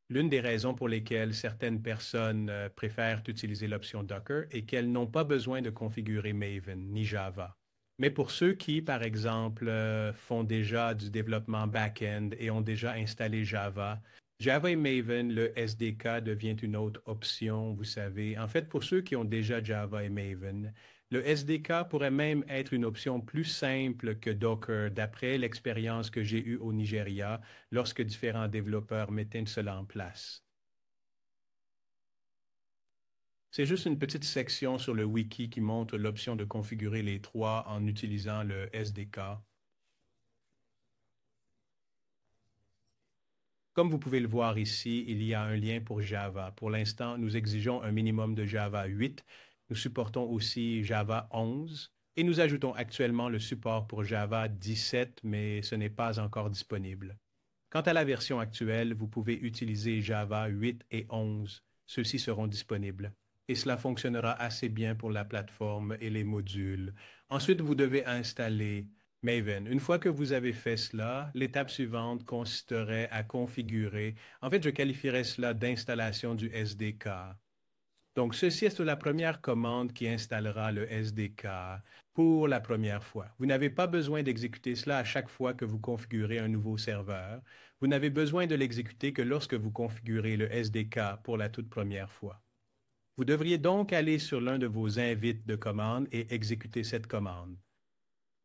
L'une des raisons pour lesquelles certaines personnes préfèrent utiliser l'option Docker est qu'elles n'ont pas besoin de configurer Maven ni Java. Mais pour ceux qui, par exemple, font déjà du développement back-end et ont déjà installé Java, Java et Maven, le SDK devient une autre option, vous savez. En fait, pour ceux qui ont déjà Java et Maven, le SDK pourrait même être une option plus simple que Docker, d'après l'expérience que j'ai eue au Nigeria lorsque différents développeurs mettaient cela en place. C'est juste une petite section sur le wiki qui montre l'option de configurer les trois en utilisant le SDK. Comme vous pouvez le voir ici, il y a un lien pour Java. Pour l'instant, nous exigeons un minimum de Java 8. Nous supportons aussi Java 11 et nous ajoutons actuellement le support pour Java 17, mais ce n'est pas encore disponible. Quant à la version actuelle, vous pouvez utiliser Java 8 et 11. Ceux-ci seront disponibles. Et cela fonctionnera assez bien pour la plateforme et les modules. Ensuite, vous devez installer Maven. Une fois que vous avez fait cela, l'étape suivante consisterait à configurer. En fait, je qualifierais cela d'installation du SDK. Donc, ceci est la première commande qui installera le SDK pour la première fois. Vous n'avez pas besoin d'exécuter cela à chaque fois que vous configurez un nouveau serveur. Vous n'avez besoin de l'exécuter que lorsque vous configurez le SDK pour la toute première fois. Vous devriez donc aller sur l'un de vos invites de commande et exécuter cette commande.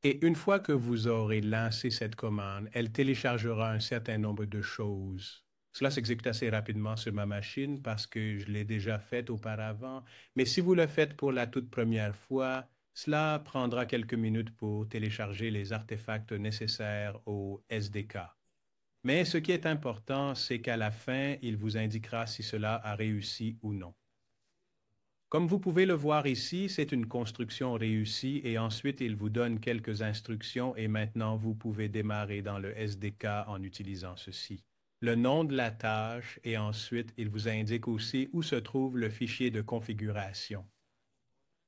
Et une fois que vous aurez lancé cette commande, elle téléchargera un certain nombre de choses. Cela s'exécute assez rapidement sur ma machine parce que je l'ai déjà fait auparavant. Mais si vous le faites pour la toute première fois, cela prendra quelques minutes pour télécharger les artefacts nécessaires au SDK. Mais ce qui est important, c'est qu'à la fin, il vous indiquera si cela a réussi ou non. Comme vous pouvez le voir ici, c'est une construction réussie et ensuite il vous donne quelques instructions et maintenant vous pouvez démarrer dans le SDK en utilisant ceci. Le nom de la tâche et ensuite il vous indique aussi où se trouve le fichier de configuration.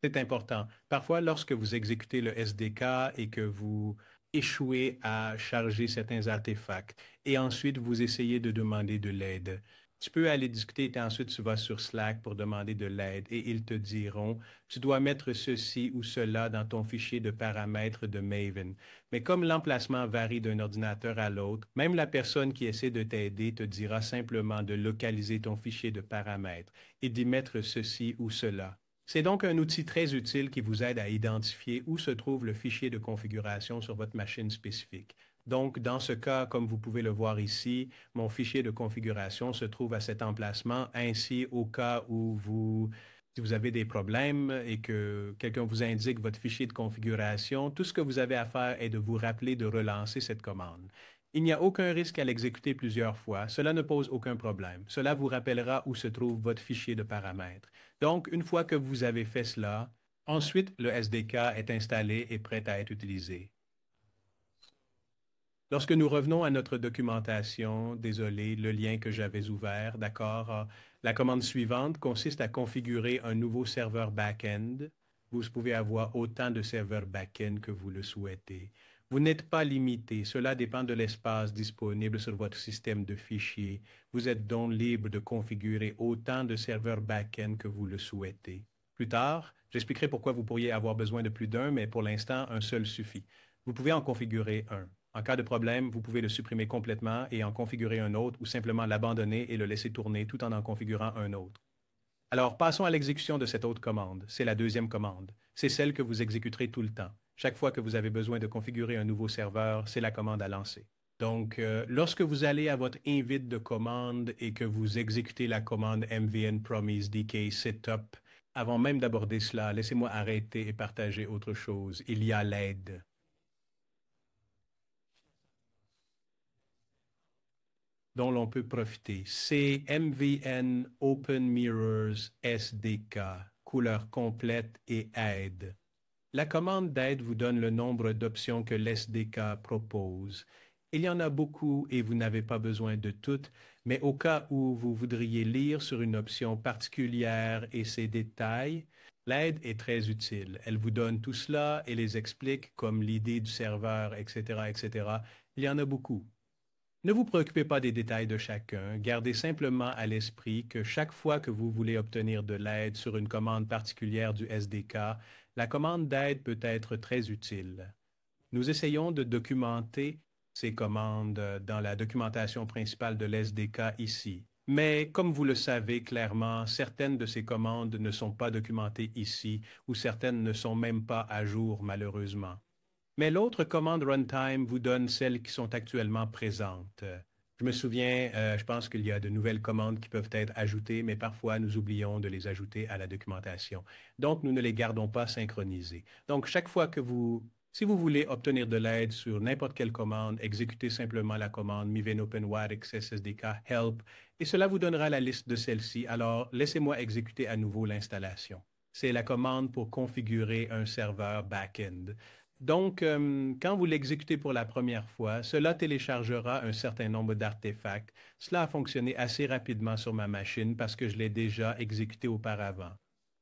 C'est important. Parfois, lorsque vous exécutez le SDK et que vous échouez à charger certains artefacts et ensuite vous essayez de demander de l'aide, tu peux aller discuter et ensuite tu vas sur Slack pour demander de l'aide et ils te diront, tu dois mettre ceci ou cela dans ton fichier de paramètres de Maven. Mais comme l'emplacement varie d'un ordinateur à l'autre, même la personne qui essaie de t'aider te dira simplement de localiser ton fichier de paramètres et d'y mettre ceci ou cela. C'est donc un outil très utile qui vous aide à identifier où se trouve le fichier de configuration sur votre machine spécifique. Donc, dans ce cas, comme vous pouvez le voir ici, mon fichier de configuration se trouve à cet emplacement. Ainsi, au cas où si vous avez des problèmes et que quelqu'un vous indique votre fichier de configuration, tout ce que vous avez à faire est de vous rappeler de relancer cette commande. Il n'y a aucun risque à l'exécuter plusieurs fois. Cela ne pose aucun problème. Cela vous rappellera où se trouve votre fichier de paramètres. Donc, une fois que vous avez fait cela, ensuite, le SDK est installé et prêt à être utilisé. Lorsque nous revenons à notre documentation, désolé, le lien que j'avais ouvert, d'accord, la commande suivante consiste à configurer un nouveau serveur back-end. Vous pouvez avoir autant de serveurs back-end que vous le souhaitez. Vous n'êtes pas limité, cela dépend de l'espace disponible sur votre système de fichiers. Vous êtes donc libre de configurer autant de serveurs back-end que vous le souhaitez. Plus tard, j'expliquerai pourquoi vous pourriez avoir besoin de plus d'un, mais pour l'instant, un seul suffit. Vous pouvez en configurer un. En cas de problème, vous pouvez le supprimer complètement et en configurer un autre ou simplement l'abandonner et le laisser tourner tout en configurant un autre. Alors, passons à l'exécution de cette autre commande. C'est la deuxième commande. C'est celle que vous exécuterez tout le temps. Chaque fois que vous avez besoin de configurer un nouveau serveur, c'est la commande à lancer. Donc, lorsque vous allez à votre invite de commande et que vous exécutez la commande MVN Promise DK Setup, avant même d'aborder cela, laissez-moi arrêter et partager autre chose. Il y a l'aide. Dont l'on peut profiter. C'est MVN Open Mirrors SDK, couleur complète et aide. La commande d'aide vous donne le nombre d'options que l'SDK propose. Il y en a beaucoup et vous n'avez pas besoin de toutes, mais au cas où vous voudriez lire sur une option particulière et ses détails, l'aide est très utile. Elle vous donne tout cela et les explique comme l'idée du serveur, etc., etc. Il y en a beaucoup. Ne vous préoccupez pas des détails de chacun, gardez simplement à l'esprit que chaque fois que vous voulez obtenir de l'aide sur une commande particulière du SDK, la commande d'aide peut être très utile. Nous essayons de documenter ces commandes dans la documentation principale de l'SDK ici. Mais comme vous le savez clairement, certaines de ces commandes ne sont pas documentées ici ou certaines ne sont même pas à jour malheureusement. Mais l'autre commande runtime vous donne celles qui sont actuellement présentes. Je me souviens, je pense qu'il y a de nouvelles commandes qui peuvent être ajoutées, mais parfois nous oublions de les ajouter à la documentation. Donc, nous ne les gardons pas synchronisées. Donc, chaque fois que si vous voulez obtenir de l'aide sur n'importe quelle commande, exécutez simplement la commande miven openwrite SSDK help et cela vous donnera la liste de celles-ci. Alors, laissez-moi exécuter à nouveau l'installation. C'est la commande pour configurer un serveur back-end. Donc, quand vous l'exécutez pour la première fois, cela téléchargera un certain nombre d'artefacts. Cela a fonctionné assez rapidement sur ma machine parce que je l'ai déjà exécuté auparavant.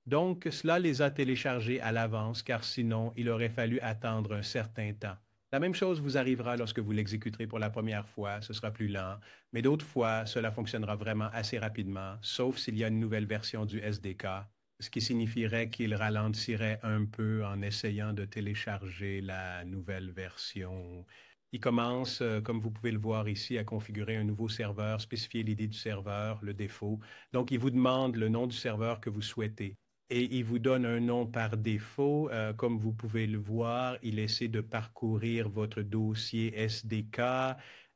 Donc, cela les a téléchargés à l'avance car sinon, il aurait fallu attendre un certain temps. La même chose vous arrivera lorsque vous l'exécuterez pour la première fois, ce sera plus lent, mais d'autres fois, cela fonctionnera vraiment assez rapidement, sauf s'il y a une nouvelle version du SDK, ce qui signifierait qu'il ralentirait un peu en essayant de télécharger la nouvelle version. Il commence, comme vous pouvez le voir ici, à configurer un nouveau serveur, spécifier l'idée du serveur, le défaut. Donc, il vous demande le nom du serveur que vous souhaitez. Et il vous donne un nom par défaut. Comme vous pouvez le voir, il essaie de parcourir votre dossier SDK.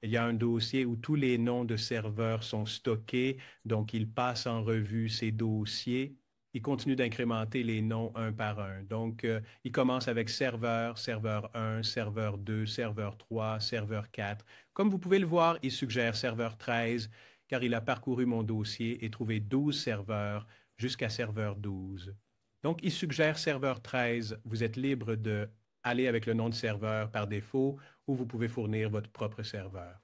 Il y a un dossier où tous les noms de serveurs sont stockés. Donc, il passe en revue ces dossiers. Il continue d'incrémenter les noms un par un. Donc, il commence avec serveur, serveur 1, serveur 2, serveur 3, serveur 4. Comme vous pouvez le voir, il suggère serveur 13 car il a parcouru mon dossier et trouvé 12 serveurs jusqu'à serveur 12. Donc, il suggère serveur 13. Vous êtes libre de aller avec le nom de serveur par défaut ou vous pouvez fournir votre propre serveur.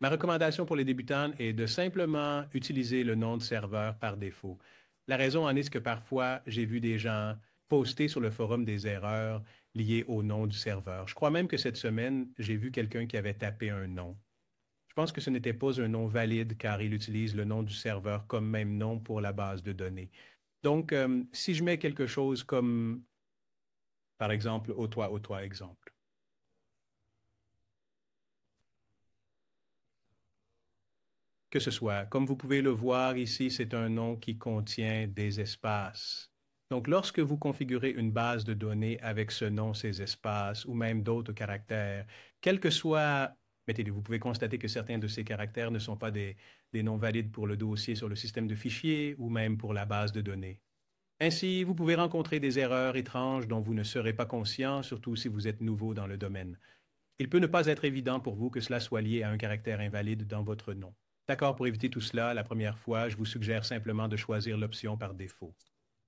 Ma recommandation pour les débutants est de simplement utiliser le nom de serveur par défaut. La raison en est que parfois, j'ai vu des gens poster sur le forum des erreurs liées au nom du serveur. Je crois même que cette semaine, j'ai vu quelqu'un qui avait tapé un nom. Je pense que ce n'était pas un nom valide car il utilise le nom du serveur comme même nom pour la base de données. Donc, si je mets quelque chose comme, par exemple, au toit, exemple. Que ce soit, comme vous pouvez le voir ici, c'est un nom qui contient des espaces. Donc, lorsque vous configurez une base de données avec ce nom, ces espaces, ou même d'autres caractères, quel que soit, mettez vous pouvez constater que certains de ces caractères ne sont pas des noms valides pour le dossier sur le système de fichiers ou même pour la base de données. Ainsi, vous pouvez rencontrer des erreurs étranges dont vous ne serez pas conscient, surtout si vous êtes nouveau dans le domaine. Il peut ne pas être évident pour vous que cela soit lié à un caractère invalide dans votre nom. D'accord, pour éviter tout cela, la première fois, je vous suggère simplement de choisir l'option par défaut.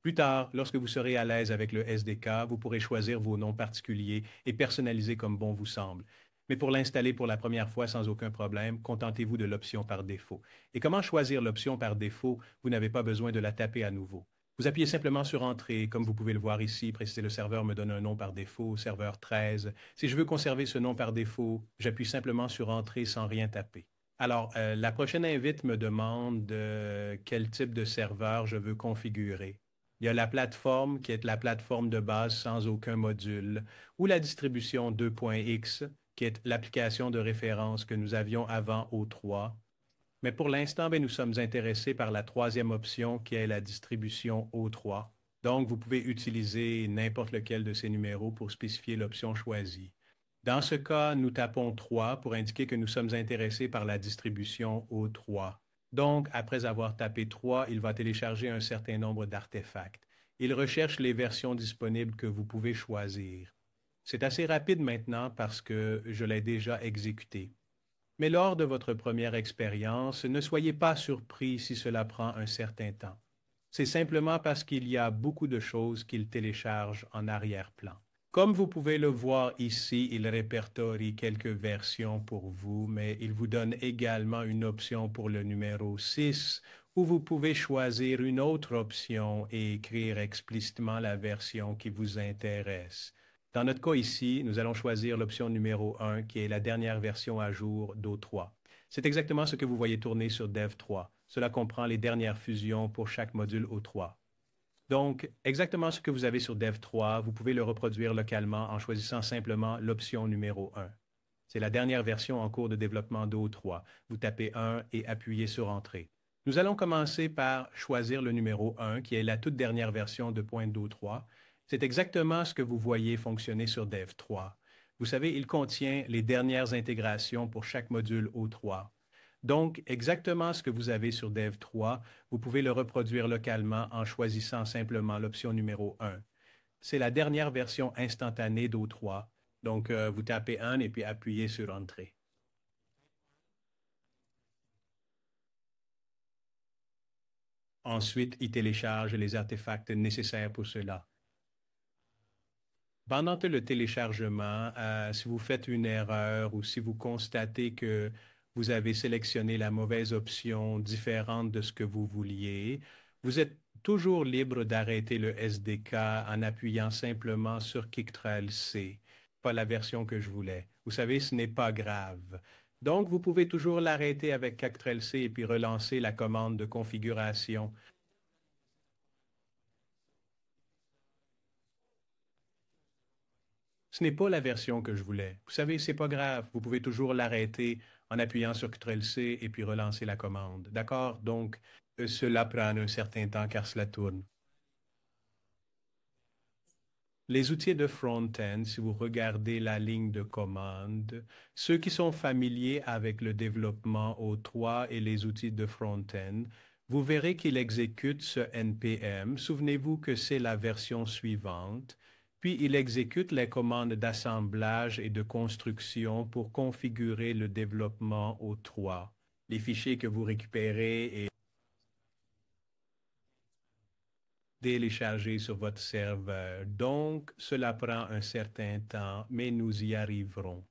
Plus tard, lorsque vous serez à l'aise avec le SDK, vous pourrez choisir vos noms particuliers et personnaliser comme bon vous semble. Mais pour l'installer pour la première fois sans aucun problème, contentez-vous de l'option par défaut. Et comment choisir l'option par défaut? Vous n'avez pas besoin de la taper à nouveau. Vous appuyez simplement sur Entrée, comme vous pouvez le voir ici, préciser le serveur me donne un nom par défaut, serveur 13. Si je veux conserver ce nom par défaut, j'appuie simplement sur Entrée sans rien taper. Alors, la prochaine invite me demande quel type de serveur je veux configurer. Il y a la plateforme qui est la plateforme de base sans aucun module, ou la distribution 2.x, qui est l'application de référence que nous avions avant O3. Mais pour l'instant, nous sommes intéressés par la troisième option qui est la distribution O3. Donc, vous pouvez utiliser n'importe lequel de ces numéros pour spécifier l'option choisie. Dans ce cas, nous tapons 3 pour indiquer que nous sommes intéressés par la distribution O3. Donc, après avoir tapé 3, il va télécharger un certain nombre d'artefacts. Il recherche les versions disponibles que vous pouvez choisir. C'est assez rapide maintenant parce que je l'ai déjà exécuté. Mais lors de votre première expérience, ne soyez pas surpris si cela prend un certain temps. C'est simplement parce qu'il y a beaucoup de choses qu'il télécharge en arrière-plan. Comme vous pouvez le voir ici, il répertorie quelques versions pour vous, mais il vous donne également une option pour le numéro 6 où vous pouvez choisir une autre option et écrire explicitement la version qui vous intéresse. Dans notre cas ici, nous allons choisir l'option numéro 1 qui est la dernière version à jour d'O3. C'est exactement ce que vous voyez tourner sur Dev 3. Cela comprend les dernières fusions pour chaque module O3. Donc, exactement ce que vous avez sur Dev 3, vous pouvez le reproduire localement en choisissant simplement l'option numéro 1. C'est la dernière version en cours de développement d'O3. Vous tapez 1 et appuyez sur Entrée. Nous allons commencer par choisir le numéro 1, qui est la toute dernière version de Pointe d'O3. C'est exactement ce que vous voyez fonctionner sur Dev 3. Vous savez, il contient les dernières intégrations pour chaque module O3. Donc, exactement ce que vous avez sur Dev 3, vous pouvez le reproduire localement en choisissant simplement l'option numéro 1. C'est la dernière version instantanée d'O3. Donc, vous tapez 1 et puis appuyez sur Entrée. Ensuite, il télécharge les artefacts nécessaires pour cela. Pendant le téléchargement, si vous faites une erreur ou si vous constatez que vous avez sélectionné la mauvaise option différente de ce que vous vouliez, vous êtes toujours libre d'arrêter le SDK en appuyant simplement sur Ctrl+C, pas la version que je voulais. Vous savez, ce n'est pas grave. Donc, vous pouvez toujours l'arrêter avec Ctrl+C et puis relancer la commande de configuration. Ce n'est pas la version que je voulais. Vous savez, c'est pas grave. Vous pouvez toujours l'arrêter en appuyant sur Ctrl+C et puis relancer la commande. D'accord? Donc, cela prend un certain temps car cela tourne. Les outils de front-end, si vous regardez la ligne de commande, ceux qui sont familiers avec le développement O3 et les outils de front-end, vous verrez qu'il exécute ce NPM. Souvenez-vous que c'est la version suivante. Puis il exécute les commandes d'assemblage et de construction pour configurer le développement O3. Les fichiers que vous récupérez et télécharger sur votre serveur. Donc, cela prend un certain temps, mais nous y arriverons.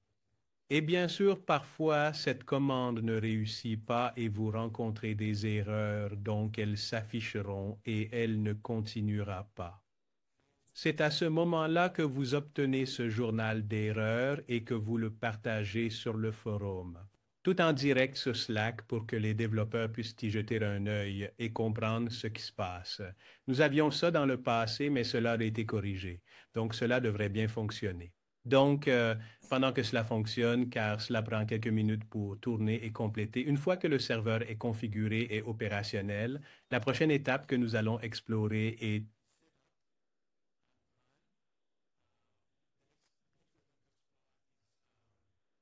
Et bien sûr, parfois, cette commande ne réussit pas et vous rencontrez des erreurs, donc elles s'afficheront et elle ne continuera pas. C'est à ce moment-là que vous obtenez ce journal d'erreurs et que vous le partagez sur le forum, tout en direct sur Slack pour que les développeurs puissent y jeter un œil et comprendre ce qui se passe. Nous avions ça dans le passé, mais cela a été corrigé. Donc, cela devrait bien fonctionner. Donc, pendant que cela fonctionne, car cela prend quelques minutes pour tourner et compléter, une fois que le serveur est configuré et opérationnel, la prochaine étape que nous allons explorer est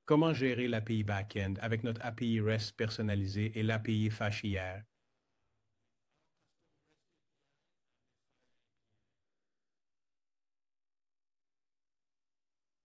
comment gérer l'API backend avec notre API REST personnalisé et l'API Fashier.